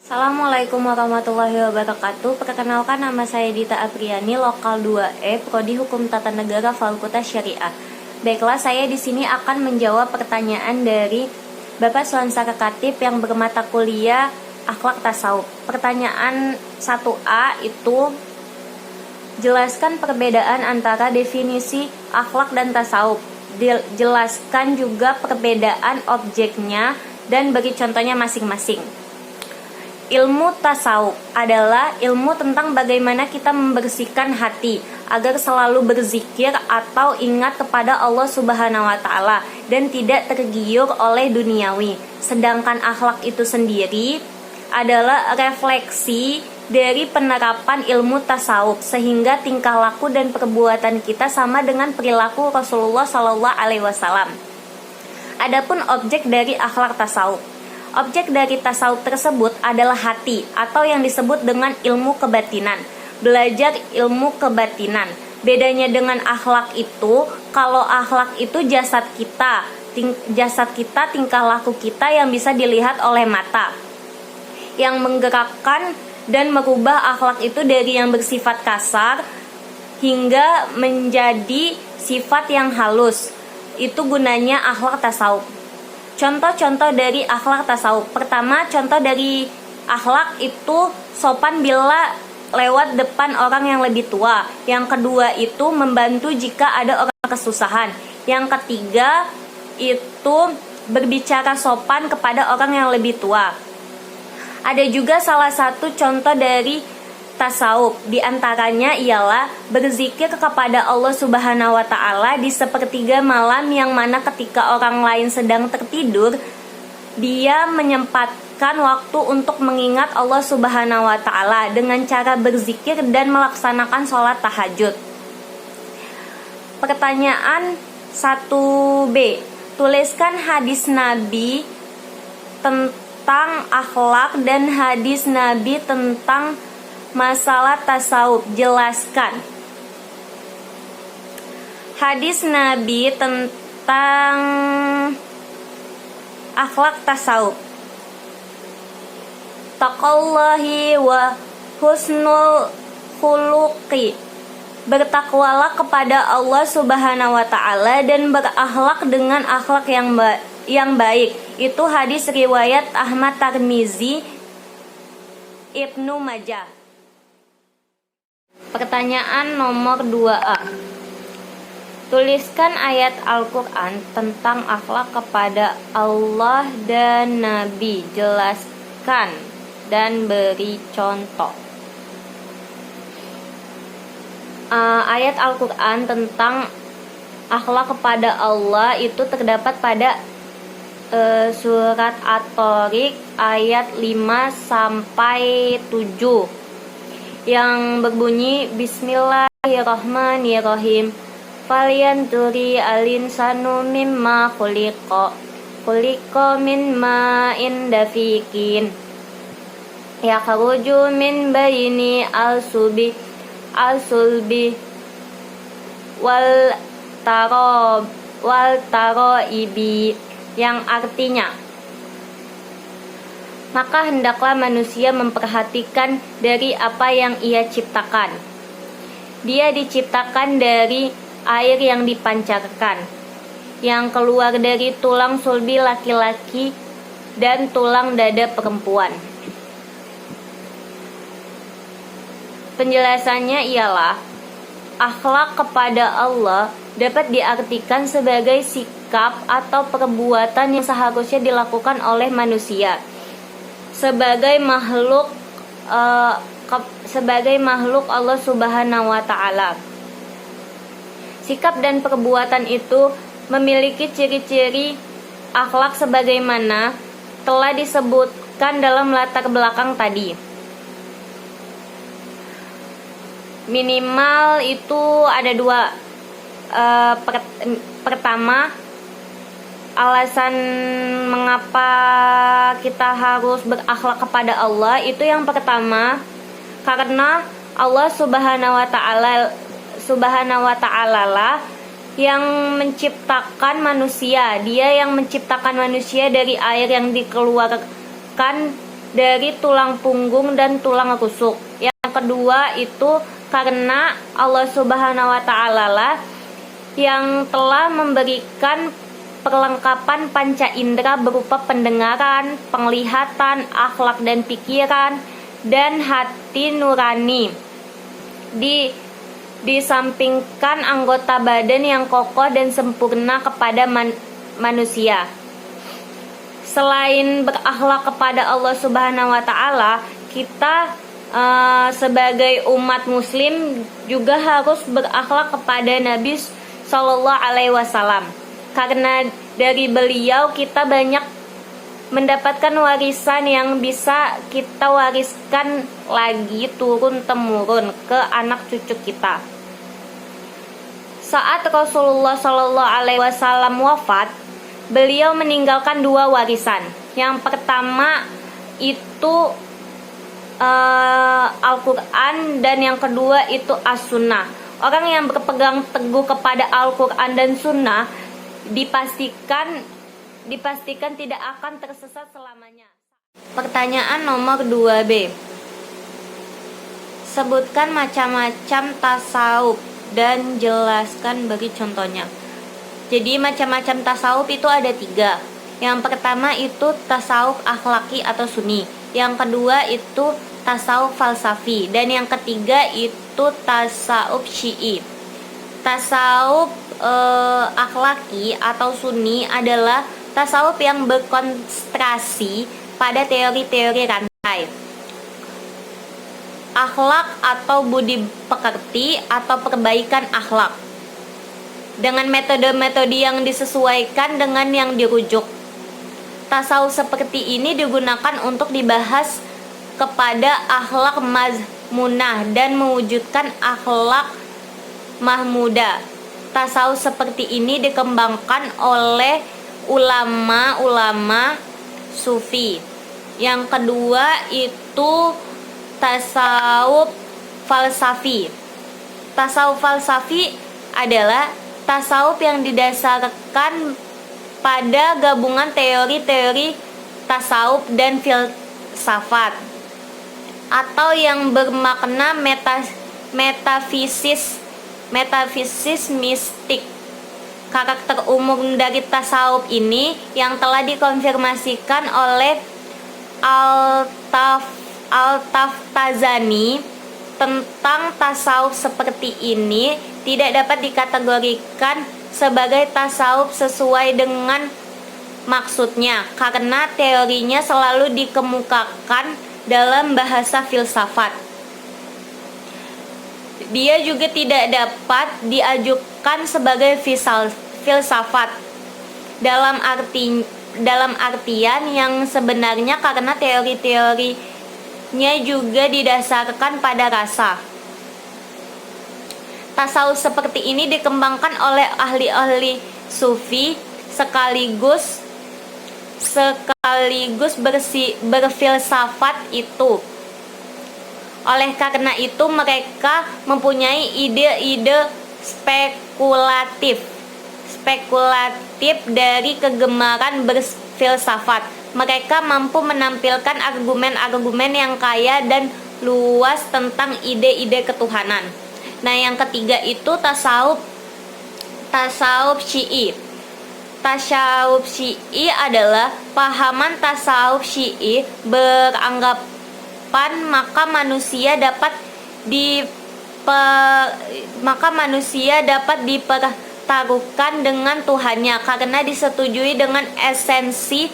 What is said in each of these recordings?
Assalamualaikum warahmatullahi wabarakatuh. Perkenalkan, nama saya Dita Apriani, lokal 2E, Prodi Hukum Tata Negara Fakultas Syariah. Baiklah, saya di sini akan menjawab pertanyaan dari Bapak Suansara Khatib yang bermata kuliah Akhlak Tasawuf. Pertanyaan 1A itu, jelaskan perbedaan antara definisi akhlak dan tasawuf. Jelaskan juga perbedaan objeknya dan beri contohnya masing-masing. Ilmu tasawuf adalah ilmu tentang bagaimana kita membersihkan hati agar selalu berzikir atau ingat kepada Allah Subhanahu wa Ta'ala dan tidak tergiur oleh duniawi. Sedangkan akhlak itu sendiri adalah refleksi dari penerapan ilmu tasawuf, sehingga tingkah laku dan perbuatan kita sama dengan perilaku Rasulullah SAW. Adapun objek dari akhlak tasawuf, objek dari tasawuf tersebut adalah hati atau yang disebut dengan ilmu kebatinan. Belajar ilmu kebatinan. Bedanya dengan akhlak itu, kalau akhlak itu jasad kita, tingkah laku kita yang bisa dilihat oleh mata. Yang menggerakkan dan merubah akhlak itu dari yang bersifat kasar hingga menjadi sifat yang halus. Itu gunanya akhlak tasawuf. Contoh-contoh dari akhlak tasawuf. Pertama, contoh dari akhlak itu sopan bila lewat depan orang yang lebih tua. Yang kedua itu membantu jika ada orang kesusahan. Yang ketiga itu berbicara sopan kepada orang yang lebih tua. Ada juga salah satu contoh dari tasawuf, di antaranya ialah berzikir kepada Allah Subhanahu wa Ta'ala di sepertiga malam, yang mana ketika orang lain sedang tertidur, dia menyempatkan waktu untuk mengingat Allah Subhanahu wa Ta'ala dengan cara berzikir dan melaksanakan sholat tahajud. Pertanyaan 1B, tuliskan hadis Nabi tentang akhlak dan hadis Nabi tentang masalah tasawuf. Jelaskan. Hadis Nabi tentang akhlak tasawuf. Taqallahi wa husnul khuluqi. Bertakwalah kepada Allah Subhanahu wa Ta'ala dan berakhlak dengan akhlak yang baik. Itu hadis riwayat Ahmad, Tirmizi, Ibnu Majah. Pertanyaan nomor 2A. Tuliskan ayat Al-Quran tentang akhlak kepada Allah dan Nabi. Jelaskan dan beri contoh. Ayat Al-Quran tentang akhlak kepada Allah itu terdapat pada surat At-Tariq ayat 5-7 yang berbunyi, Bismillahirrahmanirrahim. Falyanturi al-insanu mimma khuliqa min ma'in dafiqin yakhruju min baini al-sulbi wal taraibi, yang artinya, maka hendaklah manusia memperhatikan dari apa yang ia ciptakan. Dia diciptakan dari air yang dipancarkan, yang keluar dari tulang sulbi laki-laki dan tulang dada perempuan. Penjelasannya ialah, akhlak kepada Allah dapat diartikan sebagai sikap atau perbuatan yang seharusnya dilakukan oleh manusia sebagai makhluk Allah Subhanahu wa Ta'ala. Sikap dan perbuatan itu memiliki ciri-ciri akhlak sebagaimana telah disebutkan dalam latar belakang tadi. Minimal itu ada dua. Pertama, alasan mengapa kita harus berakhlak kepada Allah itu yang pertama, karena Allah Subhanahu wa Ta'ala lah yang menciptakan manusia. Dia yang menciptakan manusia dari air yang dikeluarkan dari tulang punggung dan tulang rusuk. Yang kedua itu karena Allah Subhanahu wa taala lah yang telah memberikan perlengkapan panca indera berupa pendengaran, penglihatan, akhlak dan pikiran, dan hati nurani. Disampingkan anggota badan yang kokoh dan sempurna kepada manusia. Selain berakhlak kepada Allah Subhanahu wa taala, kita sebagai umat muslim juga harus berakhlak kepada Nabi Shallallahu alaihi wasallam. Karena dari beliau kita banyak mendapatkan warisan yang bisa kita wariskan lagi turun temurun ke anak cucu kita. Saat Rasulullah Shallallahu alaihi wasallam wafat, beliau meninggalkan dua warisan. Yang pertama itu Al-Quran, dan yang kedua itu As-Sunnah. Orang yang berpegang teguh kepada Al-Quran dan Sunnah dipastikan tidak akan tersesat selamanya. Pertanyaan nomor 2B. Sebutkan macam-macam tasawuf dan jelaskan bagi contohnya. Jadi macam-macam tasawuf itu ada 3. Yang pertama itu tasawuf akhlaki atau sunni. Yang kedua itu tasawuf falsafi. Dan yang ketiga itu tasawuf syi'i. Tasawuf akhlaki atau sunni adalah tasawuf yang berkonsentrasi pada teori-teori rantai. Akhlak atau budi pekerti atau perbaikan akhlak dengan metode-metode yang disesuaikan dengan yang dirujuk. Tasawuf seperti ini digunakan untuk dibahas kepada akhlak mazmunah dan mewujudkan akhlak mahmudah. Tasawuf seperti ini dikembangkan oleh ulama-ulama sufi. Yang kedua itu tasawuf falsafi. Tasawuf falsafi adalah tasawuf yang didasarkan pada gabungan teori-teori tasawuf dan filsafat, atau yang bermakna metafisis mistik. Karakter umum dari tasawuf ini yang telah dikonfirmasikan oleh Al-Taftazani tentang tasawuf seperti ini tidak dapat dikategorikan sebagai tasawuf sesuai dengan maksudnya karena teorinya selalu dikemukakan dalam bahasa filsafat. Dia juga tidak dapat diajukan sebagai filsafat dalam artian yang sebenarnya karena teori-teorinya juga didasarkan pada rasa. Tasawuf seperti ini dikembangkan oleh ahli-ahli sufi sekaligus berfilsafat itu. Oleh karena itu mereka mempunyai ide-ide spekulatif dari kegemaran berfilsafat. Mereka mampu menampilkan argumen-argumen yang kaya dan luas tentang ide-ide ketuhanan. Nah, yang ketiga itu tasawuf syi'i. Tasawuf syi'i adalah pahaman tasawuf syi'i beranggapan maka manusia dapat dipertaruhkan dengan Tuhannya karena disetujui dengan esensi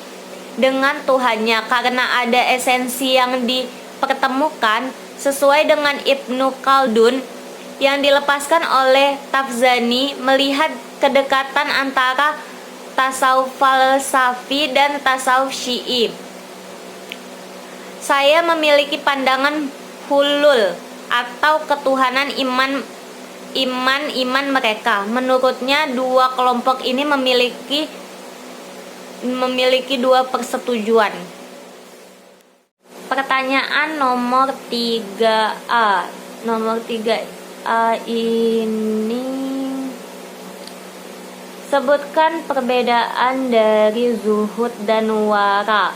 dengan Tuhannya, karena ada esensi yang dipertemukan sesuai dengan Ibnu Khaldun yang dilepaskan oleh Taftazani melihat kedekatan antara tasawuf falsafi dan tasawuf syi'i. Saya memiliki pandangan hulul atau ketuhanan iman mereka. Menurutnya dua kelompok ini memiliki dua persetujuan. Pertanyaan nomor 3A. Nomor 3A ini, sebutkan perbedaan dari zuhud dan wara.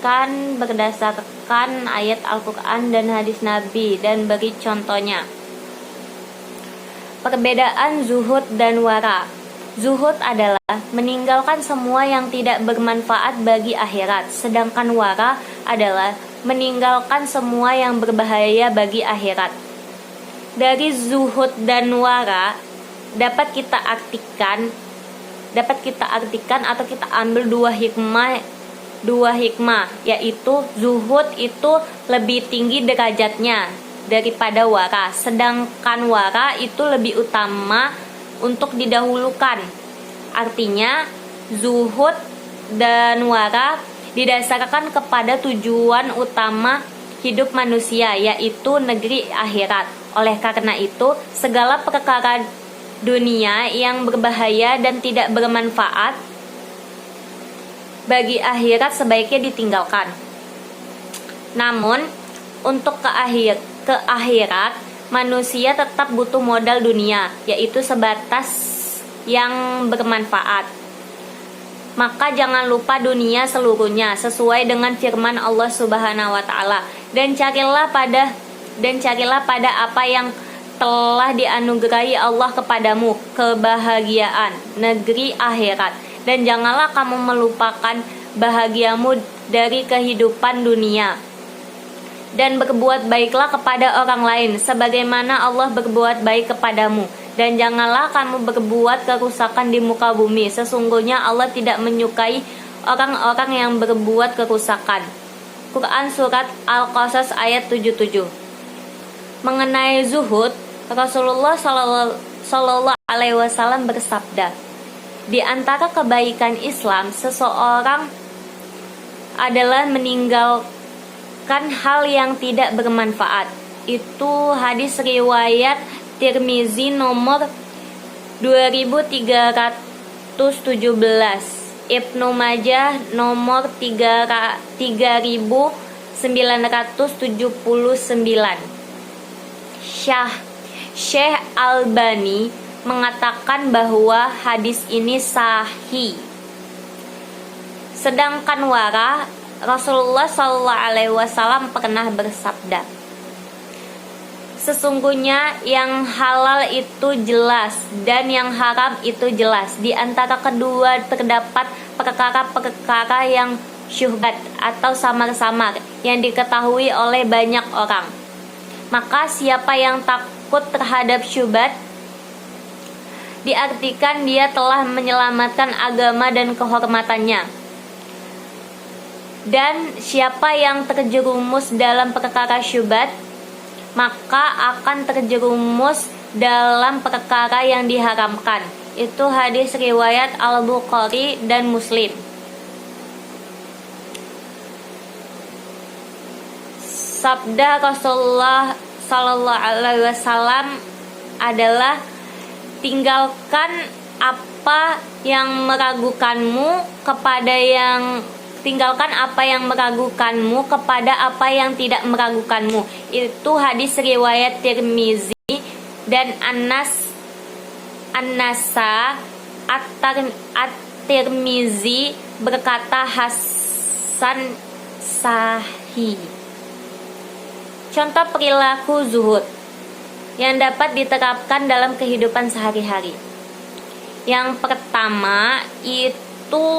menjelaskan berdasarkan ayat Al-Quran dan hadis Nabi dan beri contohnya. Perbedaan zuhud dan wara. Zuhud adalah meninggalkan semua yang tidak bermanfaat bagi akhirat, sedangkan wara adalah meninggalkan semua yang berbahaya bagi akhirat. Dari zuhud dan wara dapat kita artikan atau kita ambil dua hikmah, yaitu zuhud itu lebih tinggi derajatnya daripada wara, sedangkan wara itu lebih utama untuk didahulukan. Artinya zuhud dan wara didasarkan kepada tujuan utama hidup manusia, yaitu negeri akhirat. Oleh karena itu, segala perkara dunia yang berbahaya dan tidak bermanfaat bagi akhirat sebaiknya ditinggalkan. Namun, untuk ke akhirat, manusia tetap butuh modal dunia, yaitu sebatas yang bermanfaat. Maka jangan lupa dunia seluruhnya sesuai dengan firman Allah Subhanahu wa taala, dan carilah pada apa yang telah dianugerahi Allah kepadamu, kebahagiaan negeri akhirat, dan janganlah kamu melupakan bahagiamu dari kehidupan dunia. Dan berbuat baiklah kepada orang lain sebagaimana Allah berbuat baik kepadamu, dan janganlah kamu berbuat kerusakan di muka bumi. Sesungguhnya Allah tidak menyukai orang-orang yang berbuat kerusakan. Quran Surat Al-Qasas ayat 77. Mengenai zuhud, Rasulullah Shallallahu Alaihi Wasallam bersabda, di antara kebaikan Islam seseorang adalah meninggalkan hal yang tidak bermanfaat. Itu hadis riwayat Tirmizi nomor 2317, Ibnu Majah nomor 3979. Syekh Albani mengatakan bahwa hadis ini sahih. Sedangkan wara, Rasulullah SAW pernah bersabda, sesungguhnya yang halal itu jelas dan yang haram itu jelas. Di antara kedua terdapat perkara-perkara yang syubhat atau samar-samar yang diketahui oleh banyak orang. Maka siapa yang takut terhadap syubhat, diartikan dia telah menyelamatkan agama dan kehormatannya. Dan siapa yang terjerumus dalam perkara syubhat, maka akan terjerumus dalam perkara yang diharamkan. Itu hadis riwayat Al-Bukhari dan Muslim. Sabda Rasulullah Sallallahu Alaihi Wasallam adalah, tinggalkan apa yang meragukanmu kepada apa yang tidak meragukanmu. Itu hadis riwayat Tirmizi dan An-Nasa. At-Tirmizi berkata hasan sahih. Contoh perilaku zuhud yang dapat diterapkan dalam kehidupan sehari-hari. Yang pertama itu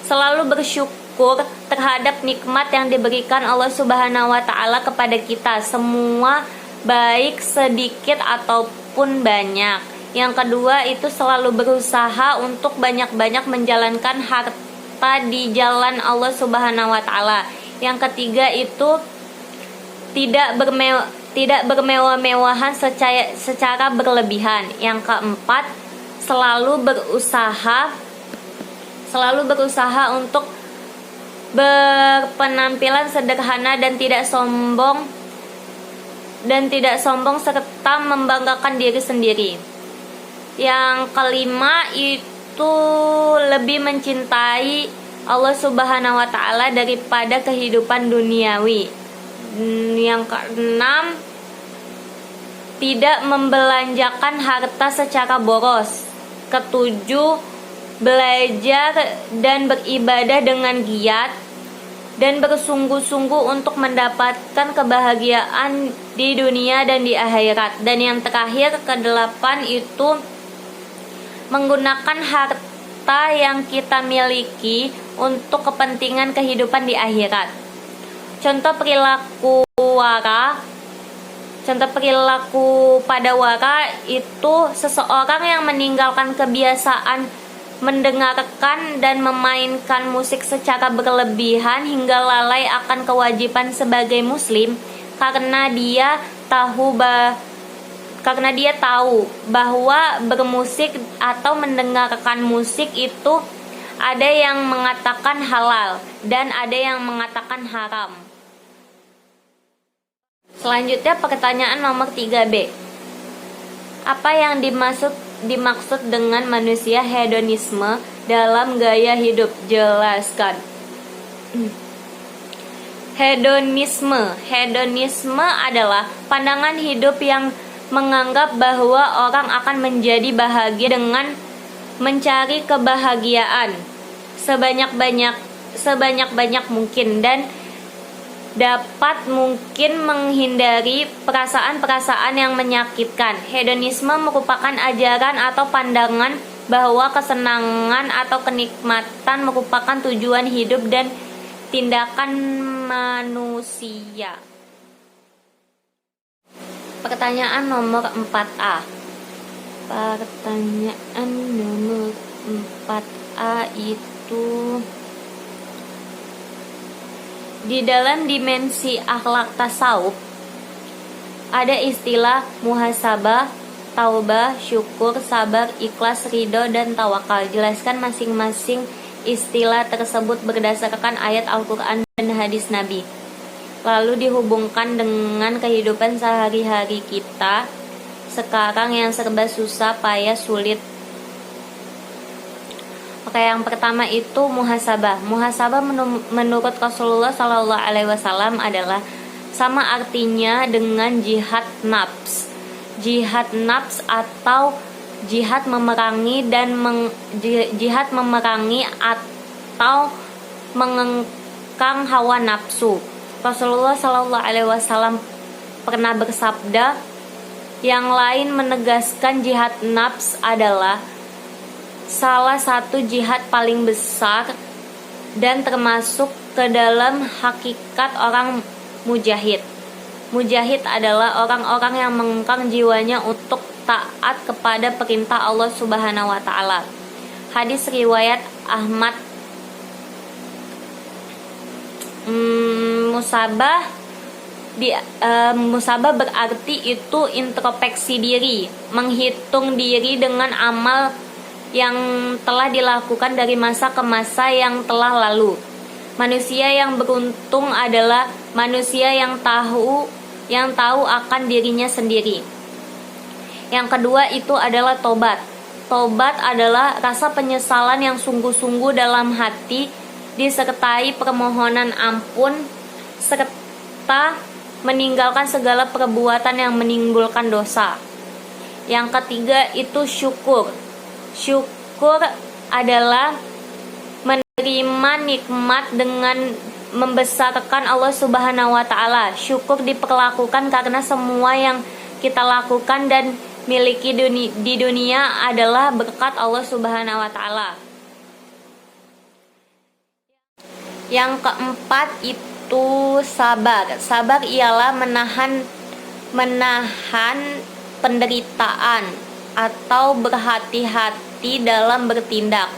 selalu bersyukur terhadap nikmat yang diberikan Allah Subhanahu wa taala kepada kita, semua baik sedikit ataupun banyak. Yang kedua itu selalu berusaha untuk banyak-banyak menjalankan harta di jalan Allah Subhanahu wa taala. Yang ketiga itu tidak bermewah-mewahan secara berlebihan. Yang keempat selalu berusaha untuk berpenampilan sederhana dan tidak sombong serta membanggakan diri sendiri. Yang kelima itu lebih mencintai Allah Subhanahu wa taala daripada kehidupan duniawi. Yang keenam, tidak membelanjakan harta secara boros. Ketujuh, belajar dan beribadah dengan giat. dan bersungguh-sungguh untuk mendapatkan kebahagiaan di dunia dan di akhirat. Dan yang terakhir, kedelapan itu menggunakan harta yang kita miliki untuk kepentingan kehidupan di akhirat. Contoh perilaku pada wara itu seseorang yang meninggalkan kebiasaan mendengarkan dan memainkan musik secara berlebihan hingga lalai akan kewajiban sebagai muslim karena dia tahu bahwa bermusik atau mendengarkan musik itu ada yang mengatakan halal dan ada yang mengatakan haram. Selanjutnya pertanyaan nomor 3B. Apa yang dimaksud dengan manusia hedonisme dalam gaya hidup? Jelaskan. Hedonisme adalah pandangan hidup yang menganggap bahwa orang akan menjadi bahagia dengan mencari kebahagiaan sebanyak mungkin dan dapat mungkin menghindari perasaan-perasaan yang menyakitkan. Hedonisme merupakan ajaran atau pandangan bahwa kesenangan atau kenikmatan merupakan tujuan hidup dan tindakan manusia. Pertanyaan nomor 4A. Pertanyaan nomor 4A itu, di dalam dimensi akhlak tasawuf ada istilah muhasabah, taubah, syukur, sabar, ikhlas, ridho, dan tawakal. Jelaskan masing-masing istilah tersebut berdasarkan ayat Al-Quran dan hadis Nabi, lalu dihubungkan dengan kehidupan sehari-hari kita sekarang yang serba susah, payah, sulit. Oke, yang pertama itu muhasabah. Muhasabah menurut Rasulullah SAW adalah sama artinya dengan jihad nafs. Jihad nafs atau jihad memerangi atau mengekang hawa nafsu. Rasulullah SAW pernah bersabda, yang lain menegaskan jihad nafs adalah salah satu jihad paling besar dan termasuk ke dalam hakikat orang mujahid. Mujahid adalah orang-orang yang mengekang jiwanya untuk taat kepada perintah Allah Subhanahu wa taala. Hadis riwayat Ahmad. Musabah berarti itu introspeksi diri, menghitung diri dengan amal yang telah dilakukan dari masa ke masa yang telah lalu. Manusia yang beruntung adalah manusia yang tahu akan dirinya sendiri. Yang kedua itu adalah tobat. Tobat adalah rasa penyesalan yang sungguh-sungguh dalam hati disertai permohonan ampun serta meninggalkan segala perbuatan yang menimbulkan dosa. Yang ketiga itu syukur. Syukur adalah menerima nikmat dengan membesarkan Allah Subhanahu wa taala. Syukur diperlakukan karena semua yang kita lakukan dan miliki di dunia adalah berkat Allah Subhanahu wa taala. Yang keempat itu sabar. Sabar ialah menahan penderitaan atau berhati-hati dalam bertindak.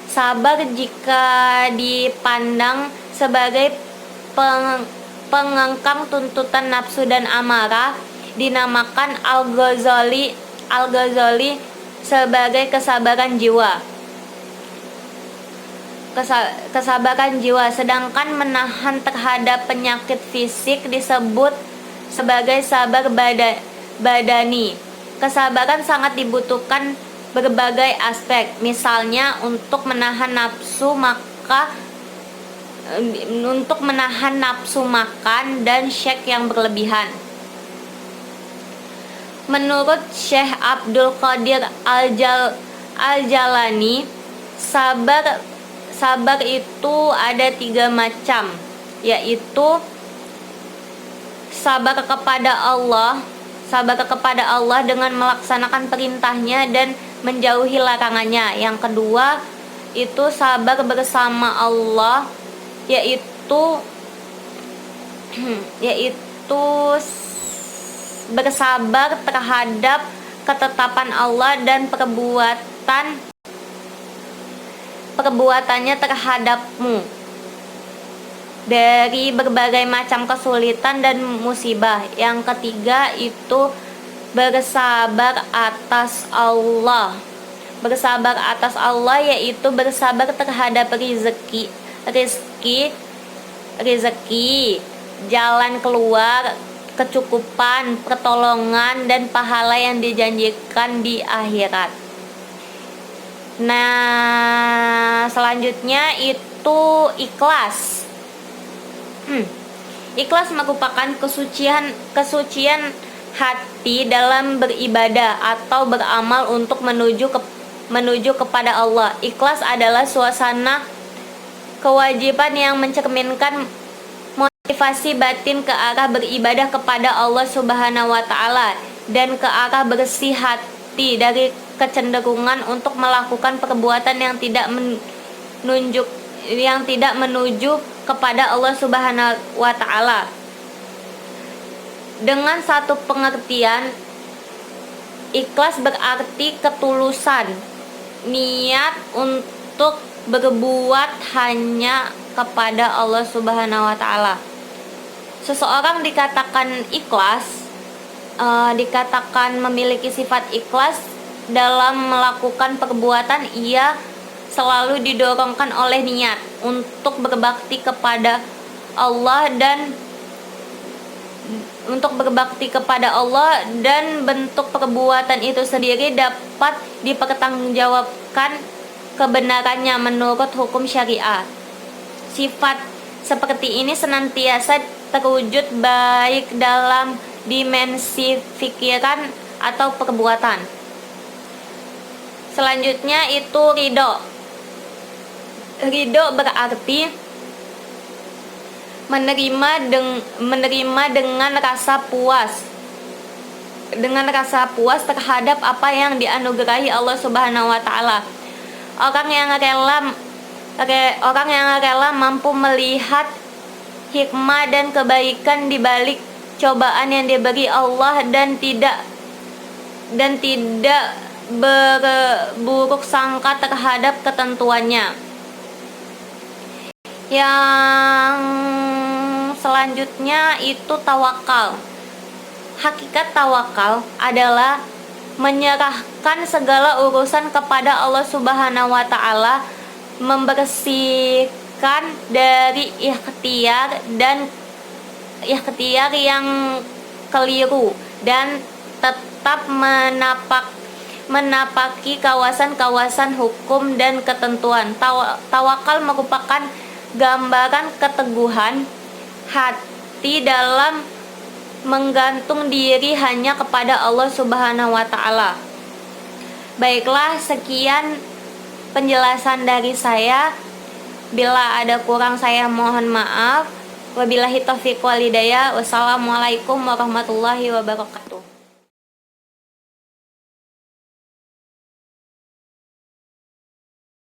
Sabar jika dipandang sebagai pengengkang tuntutan nafsu dan amarah dinamakan Al-Ghazali sebagai kesabaran jiwa. Kesabaran jiwa, sedangkan menahan terhadap penyakit fisik disebut sebagai sabar badani. Kesabaran sangat dibutuhkan berbagai aspek, misalnya untuk menahan nafsu makan dan syek yang berlebihan. Menurut Syekh Abdul Qadir Al-Jalani, Sabar itu ada 3 macam, yaitu sabar kepada Allah dengan melaksanakan perintahnya dan menjauhi larangannya. Yang kedua itu sabar bersama Allah, yaitu bersabar terhadap ketetapan Allah dan perbuatannya terhadapmu dari berbagai macam kesulitan dan musibah. Yang ketiga itu bersabar atas Allah. Bersabar atas Allah yaitu bersabar terhadap rezeki, jalan keluar, kecukupan, pertolongan, dan pahala yang dijanjikan di akhirat. Nah, selanjutnya itu ikhlas. Ikhlas merupakan kesucian hati dalam beribadah atau beramal untuk menuju kepada Allah. Ikhlas adalah suasana kewajiban yang mencerminkan motivasi batin ke arah beribadah kepada Allah Subhanahu wa taala dan ke arah bersih hati dari kecenderungan untuk melakukan perbuatan yang tidak menuju kepada Allah Subhanahu wa taala. Dengan satu pengertian, ikhlas berarti ketulusan niat untuk berbuat hanya kepada Allah Subhanahu wa taala. Seseorang dikatakan ikhlas, dikatakan memiliki sifat ikhlas dalam melakukan perbuatan. Ia selalu didorongkan oleh niat untuk berbakti kepada Allah dan bentuk perbuatan itu sendiri dapat dipertanggungjawabkan kebenarannya menurut hukum syariah. Sifat seperti ini senantiasa terwujud baik dalam dimensi pikiran atau perbuatan. Selanjutnya itu ridho. Ridho berarti menerima dengan rasa puas terhadap apa yang dianugerahi Allah Subhanahu wa taala. Orang yang rela mampu melihat hikmah dan kebaikan di balik cobaan yang diberi Allah dan tidak berburuk sangka terhadap ketentuannya. Yang selanjutnya itu tawakal. Hakikat tawakal adalah menyerahkan segala urusan kepada Allah Subhanahu wa taala, membersihkan dari ikhtiar yang keliru dan tetap menapaki kawasan-kawasan hukum dan ketentuan. Tawakal merupakan gambaran keteguhan hati dalam menggantung diri hanya kepada Allah Subhanahu wa taala. Baiklah, sekian penjelasan dari saya. Bila ada kurang saya mohon maaf. Wabillahi taufiq wal hidayah. Wassalamualaikum warahmatullahi wabarakatuh.